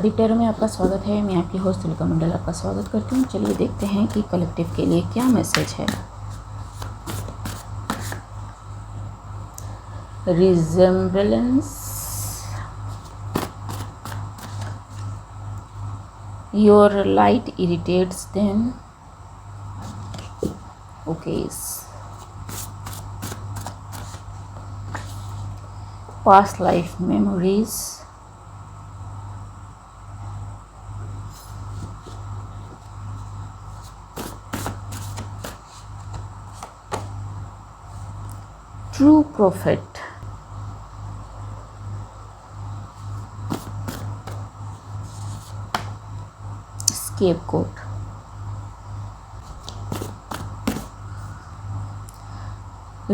आदि टैरो में आपका स्वागत है। मैं आपकी होस्ट तुलिका मंडल आपका स्वागत करती हूँ। चलिए देखते हैं कि कलेक्टिव के लिए क्या मैसेज है। Resemblance, your light irritates them, ओकेस, past life memories, true prophet, scapegoat,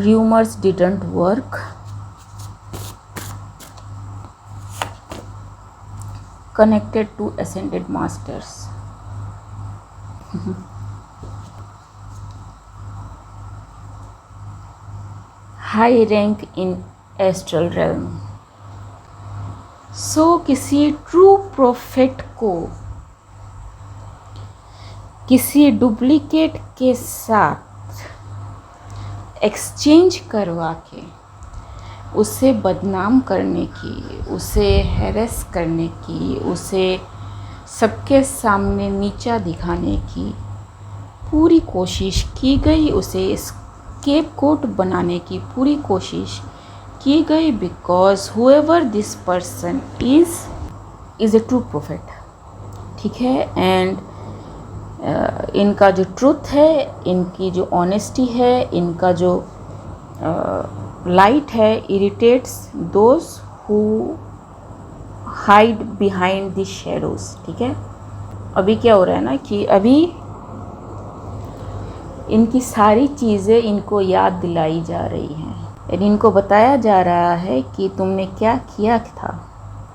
rumors didn't work, connected to ascended masters, high rank in astral realm। सो किसी ट्रू प्रोफेट को किसी डुप्लीकेट के साथ एक्सचेंज करवा के उसे बदनाम करने की, उसे हैरेस करने की, उसे सबके सामने नीचा दिखाने की पूरी कोशिश की गई, उसे स्केपगोट बनाने की पूरी कोशिश की गई। Because whoever this person is a true prophet, ठीक है। एंड इनका जो ट्रुथ है, इनकी जो ऑनेस्टी है, इनका जो लाइट है, irritates those who hide behind the shadows, ठीक है। अभी क्या हो रहा है ना कि अभी इनकी सारी चीज़ें इनको याद दिलाई जा रही हैं और इनको बताया जा रहा है कि तुमने क्या किया था।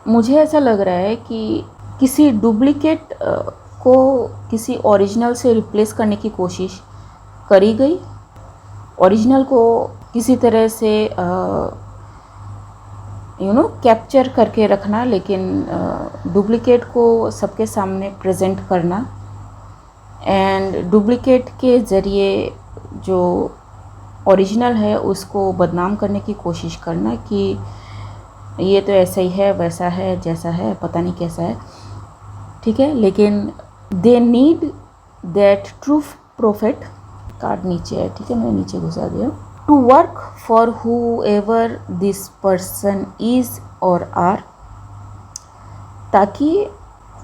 मुझे ऐसा लग रहा है कि किसी डुप्लीकेट को किसी ओरिजिनल से रिप्लेस करने की कोशिश करी गई। ओरिजिनल को किसी तरह से कैप्चर करके रखना, लेकिन डुप्लीकेट को सबके सामने प्रेजेंट करना एंड डुप्लीकेट के ज़रिए जो ओरिजिनल है उसको बदनाम करने की कोशिश करना कि ये तो ऐसा ही है, वैसा है, जैसा है, पता नहीं कैसा है, ठीक है। लेकिन they need that true prophet, card नीचे है, ठीक है, मैंने नीचे घुसा दिया, to work for whoever this person is और आर, ताकि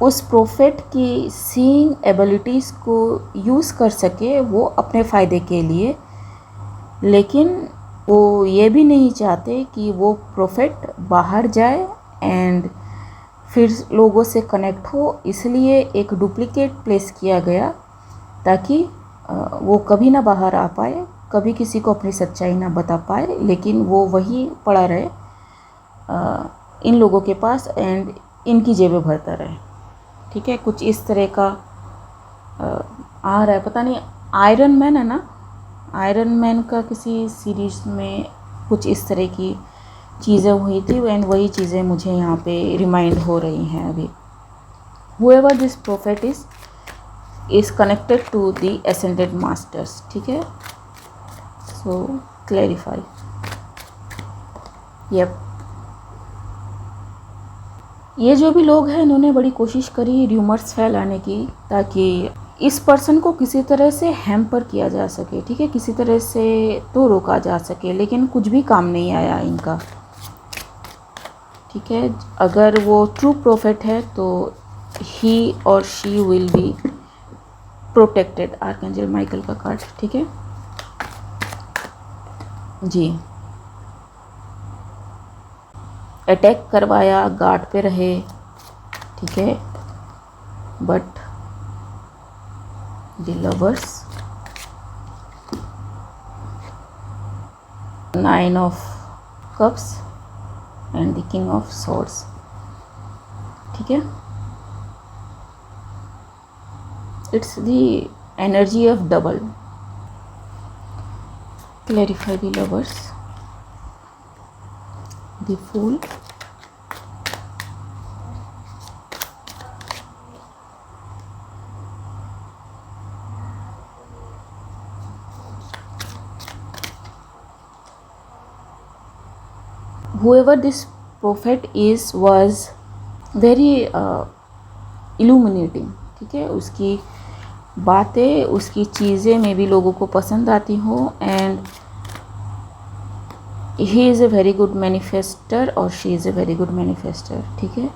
उस प्रोफेट की सीइंग एबिलिटीज़ को यूज़ कर सके वो अपने फ़ायदे के लिए। लेकिन वो ये भी नहीं चाहते कि वो प्रोफेट बाहर जाए एंड फिर लोगों से कनेक्ट हो, इसलिए एक डुप्लीकेट प्लेस किया गया ताकि वो कभी ना बाहर आ पाए, कभी किसी को अपनी सच्चाई ना बता पाए, लेकिन वो वही पड़ा रहे इन लोगों के पास एंड इनकी जेबें भरता रहे, ठीक है। कुछ इस तरह का आ रहा है, पता नहीं, आयरन मैन है ना, आयरन मैन का किसी सीरीज़ में कुछ इस तरह की चीज़ें हुई थी एंड वही चीज़ें मुझे यहाँ पे रिमाइंड हो रही हैं अभी। Whoever this prophet is connected to the ascended masters, ठीक है। सो क्लैरिफाई, यप, ये जो भी लोग हैं इन्होंने बड़ी कोशिश करी र्यूमर्स फैलाने की ताकि इस पर्सन को किसी तरह से हैम्पर किया जा सके, ठीक है, किसी तरह से तो रोका जा सके, लेकिन कुछ भी काम नहीं आया इनका, ठीक है। अगर वो ट्रू प्रोफेट है तो ही और she will be protected. Archangel Michael का कार्ड, ठीक है जी। अटैक करवाया, गार्ड पे रहे, ठीक है, but the lovers, 9 of cups and the king of swords, ठीक है। It's the energy of double. Clarify the lovers, the fool, whoever this prophet is was very illuminating, ठीक है, उसकी बातें, उसकी चीज़ें में भी लोगों को पसंद आती हो, and he is a very good manifester और she is a very good manifester, ठीक है।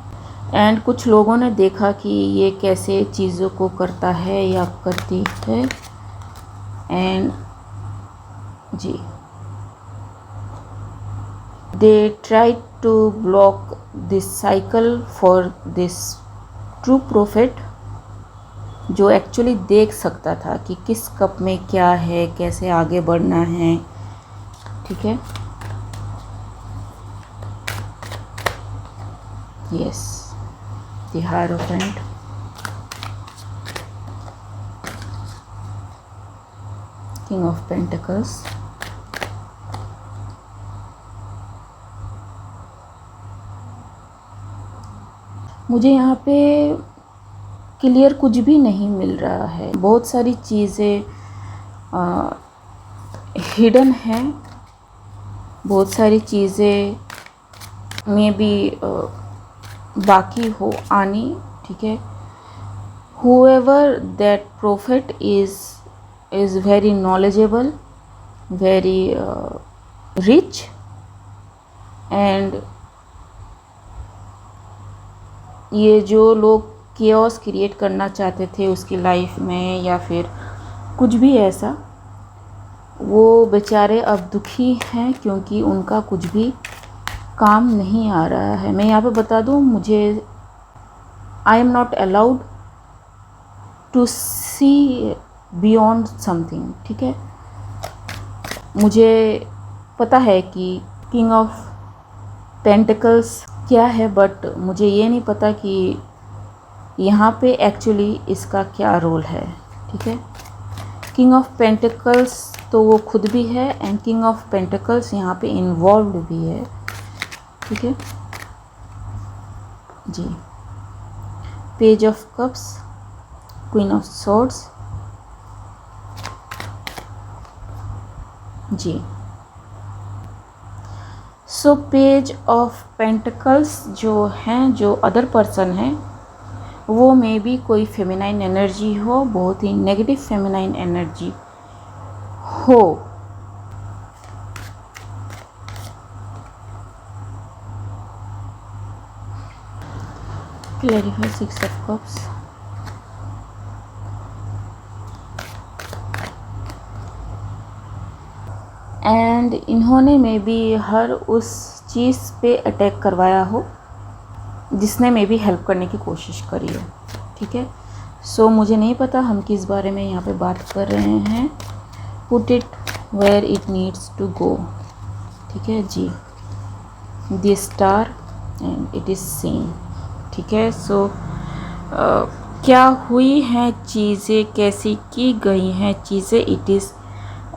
एंड कुछ लोगों ने देखा कि ये कैसे चीज़ों को करता है या करती है, and ji they tried to block this cycle for this true prophet, जो एक्चुअली देख सकता था कि किस कप में क्या है, कैसे आगे बढ़ना है, ठीक है। Yes, the hierophant, king of pentacles, मुझे यहाँ पे क्लियर कुछ भी नहीं मिल रहा है। बहुत सारी चीज़ें हिडन हैं, बहुत सारी चीज़ें में भी बाकी हो आनी, ठीक है। whoever that prophet is very knowledgeable, very rich, and ये जो लोग केओस क्रिएट करना चाहते थे उसकी लाइफ में या फिर कुछ भी ऐसा, वो बेचारे अब दुखी हैं क्योंकि उनका कुछ भी काम नहीं आ रहा है। मैं यहाँ पे बता दूँ, मुझे I am not allowed to see beyond something, ठीक है। मुझे पता है कि किंग ऑफ पेंटिकल्स क्या है, बट मुझे ये नहीं पता कि यहाँ पे एक्चुअली इसका क्या रोल है, ठीक है। किंग ऑफ पेंटिकल्स तो वो खुद भी है, एंड किंग ऑफ पेंटिकल्स यहाँ पे इन्वॉल्व भी है, ठीक है जी। Page of cups, queen of swords, जी। सो पेज ऑफ पेंटिकल्स जो हैं, जो अदर पर्सन हैं, वो में भी कोई फेमिनाइन एनर्जी हो, बहुत ही नेगेटिव फेमिनाइन एनर्जी हो। Clarify six of cups, and इन्होंने में भी हर उस चीज़ पे अटैक करवाया हो जिसने में भी हेल्प करने की कोशिश करी हो, ठीक है। सो मुझे नहीं पता हम किस बारे में यहाँ पे बात कर रहे हैं। Put it where it needs to go, ठीक है जी। The star and it is seen, ठीक है। सो क्या हुई हैं चीज़ें, कैसी की गई हैं चीज़ें, it is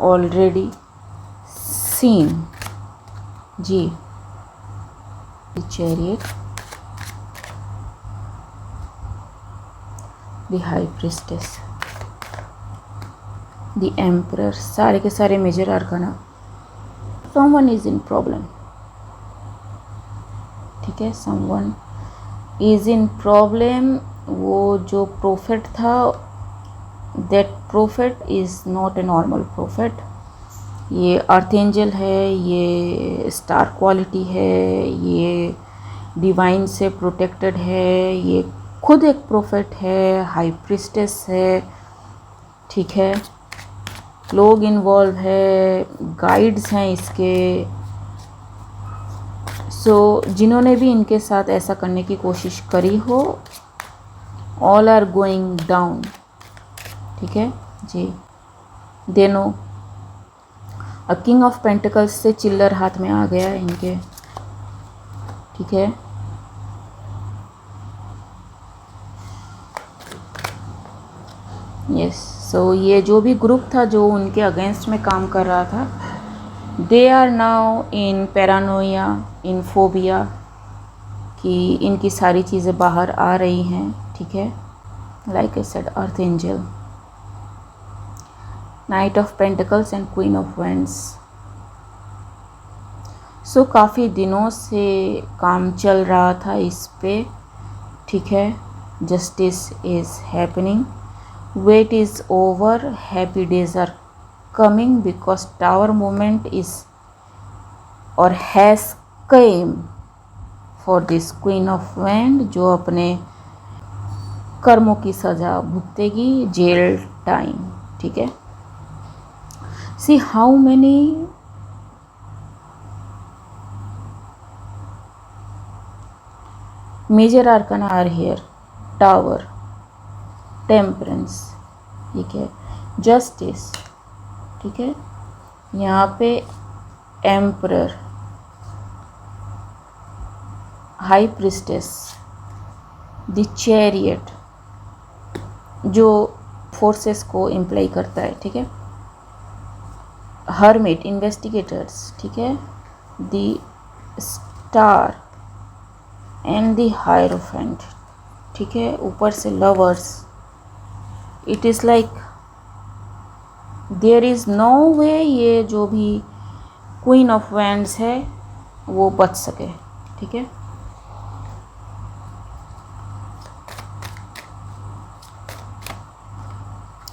already seen, ji. The chariot, the high priestess, the emperor, सारे के सारे major arcana. Someone is in problem, ठीक है। Someone is in problem. वो जो प्रोफेट था, that prophet is not a normal prophet. ये अर्थ एंजल है, ये स्टार क्वालिटी है, ये डिवाइन से प्रोटेक्टेड है, ये खुद एक प्रोफेट है, हाई प्रिस्टेस है, ठीक है। लोग इन्वॉल्व है, गाइड्स हैं इसके। सो जिन्होंने भी इनके साथ ऐसा करने की कोशिश करी हो, ऑल आर गोइंग डाउन, ठीक है जी। They know. King of pentacles से चिल्लर हाथ में आ गया इनके, ठीक है। यस, सो ये जो भी ग्रुप था जो उनके अगेंस्ट में काम कर रहा था, they are now in paranoia, in phobia, कि इनकी सारी चीज़ें बाहर आ रही हैं, ठीक है। Like I said, earth angel, knight of pentacles and queen of wands. So काफ़ी दिनों से काम चल रहा था इस पे, ठीक है। Justice is happening, wait is over, happy days are coming because tower moment is और has come for this queen of wand, जो अपने कर्मों की सज़ा भुगतेगी, जेल टाइम, ठीक है। See how many major arcana are here, tower, temperance, ठीक है, जस्टिस, ठीक है, यहाँ पे emperor, high priestess, the chariot जो फोर्सेस को इम्प्लाई करता है, ठीक है, हर्मिट, इन्वेस्टिगेटर्स, ठीक है, the star and the hierophant, ठीक है, ऊपर से lovers. It is like there is no way ये जो भी क्वीन ऑफ वैंड्स है वो बच सके, ठीक है।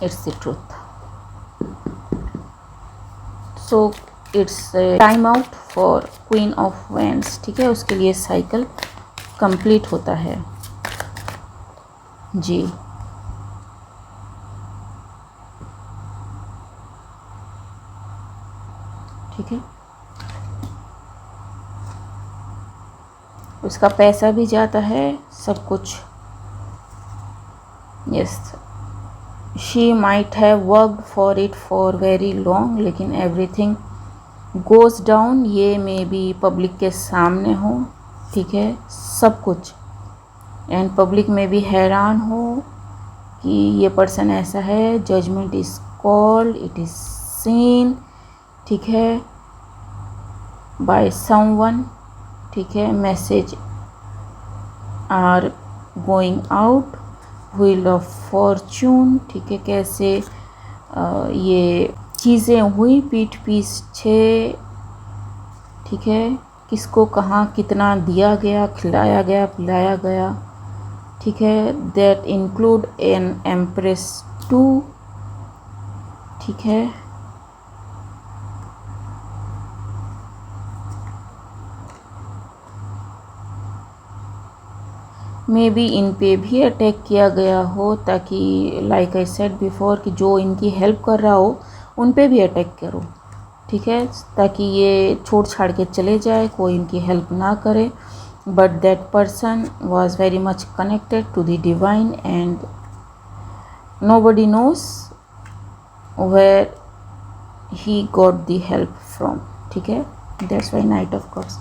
It's the truth. So it's time out for queen of wands, ठीक है, उसके लिए साइकिल कंप्लीट होता है जी। ठीक है, उसका पैसा भी जाता है, सब कुछ। Yes, she might have worked for it for very long, लेकिन एवरीथिंग गोज़ डाउन, ये में भी पब्लिक के सामने हो, ठीक है, सब कुछ, एंड पब्लिक में भी हैरान हो कि ये पर्सन ऐसा है। Judgement is called, it is seen, ठीक है, बाय समवन, ठीक है, message are going out, wheel of fortune, ठीक है, कैसे ये चीज़ें हुई पीठ पीछे, ठीक है, किसको कहाँ कितना दिया गया, खिलाया गया, पिलाया गया, ठीक है, that include an empress too, ठीक है, मे बी इन पे भी अटैक किया गया हो, ताकि लाइक आई सेड बिफोर कि जो इनकी हेल्प कर रहा हो उन पे भी अटैक करो, ठीक है, ताकि ये छोड़ छाड़ के चले जाए, कोई इनकी हेल्प ना करे। But that person was very much connected to the divine and nobody knows where he got the help from, ठीक है। that's why Knight of Cups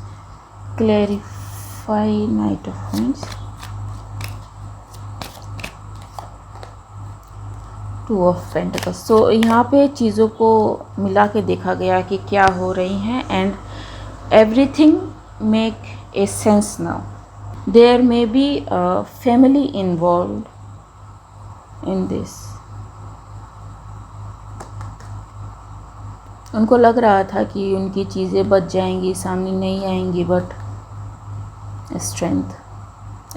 clarify Knight of Wands, two of pentacles. So यहाँ पे चीज़ों को मिला के देखा गया कि क्या हो रही हैं, and everything make a sense now. There may be family involve in this. उनको लग रहा था कि उनकी चीज़ें बच जाएंगी, सामने नहीं आएंगी, but strength,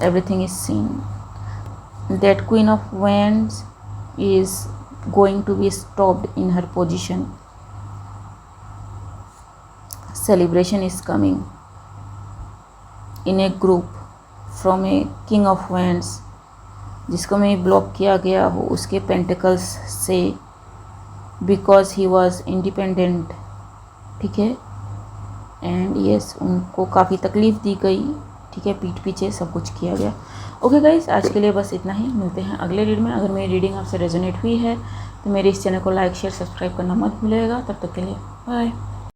everything is seen. That queen of wands is going to be stopped in her position. Celebration is coming in a group from a king of wands, जिसको मैं ब्लॉक किया गया हो उसके पेंटिकल्स से, because he was independent, ठीक है, and yes उनको काफ़ी तकलीफ़ दी गई, ठीक है, पीठ पीछे सब कुछ किया गया। ओके गाइस, आज के लिए बस इतना ही, मिलते हैं अगले रीड में। अगर मेरी रीडिंग आपसे रेजोनेट हुई है तो मेरे इस चैनल को लाइक शेयर सब्सक्राइब करना मत भूलिएगा। तब तक के लिए बाय।